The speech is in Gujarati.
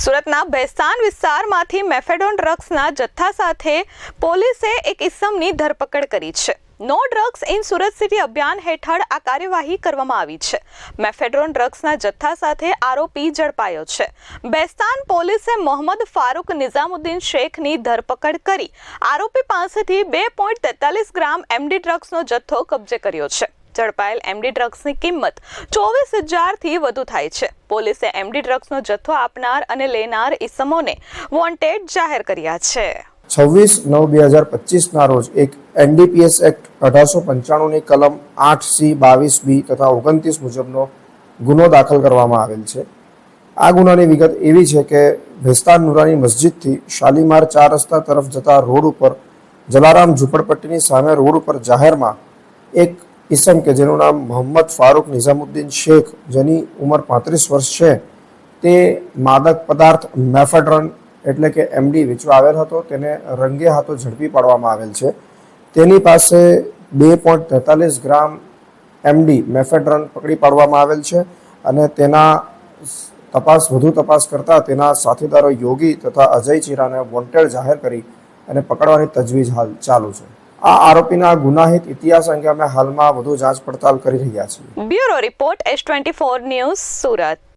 સુરતના ભેસ્તાન વિસ્તારમાંથી મેફેડોન ડ્રગ્સના જથ્થા સાથે પોલીસે એક ઇસમની ધરપકડ કરી છે. No drugs in Surat city અભિયાન હેઠળ આ કાર્યવાહી કરવામાં આવી છે. મેફેડોન ડ્રગ્સના જથ્થા સાથે આરોપી ઝડપાયો છે. ભેસ્તાન પોલીસે મોહમ્મદ ફારૂક નિઝામુદ્દીન શેખની ધરપકડ કરી આરોપી પાસેથી 2.43 ગ્રામ એમડી ડ્રગ્સનો જથ્થો કબજે કર્યો છે. ઝડપાયેલ એમડી ડ્રગ્સની કિંમત 24,000 થી વધુ થાય છે. પોલીસે એમડી ડ્રગ્સનો જથ્થો આપનાર અને લેનાર ઇસમોને વોન્ટેડ જાહેર કર્યા છે. 26/9/2025 ના રોજ એક એનડીપીએસ એક્ટ 1895 ની કલમ 8C 22B તથા 29 મુજબનો ગુનો દાખલ કરવામાં આવેલ છે. આ ગુનાની વિગત એવી છે કે ભેસ્તાન નુરાની મસ્જિદથી શાલીમાર 4 રસ્તા તરફ જતા રોડ ઉપર જલારામ ઝૂંપડપટ્ટીની સામે રોડ ઉપર જાહેરમાં એક ઇસમ કે જેનું નામ મોહમ્મદ ફારૂક નિઝામુદ્દીન શેખ, જેની ઉંમર 35 વર્ષ છે, તે માદક પદાર્થ મેફેડ્રોન એટલે કે એમડી વેચવા આવેલ હતો. તેને રંગે હાથો ઝડપી પાડવામાં આવેલ છે. તેની પાસે 2.43 ગ્રામ એમડી મેફેડ્રોન પકડી પાડવામાં આવેલ છે અને તેના વધુ તપાસ કરતા તેના સાથીદારો યોગી તથા અજય ચીરાને વોન્ટેડ જાહેર કરી અને પકડવાની તજવીજ હાલ ચાલુ છે. આ આરોપીના ગુનાહિત ઇતિહાસ અંગે અમે હાલમાં વધુ જાંચ પડતાલ કરી રહ્યા છીએ. Bureau report S24 news, Surat.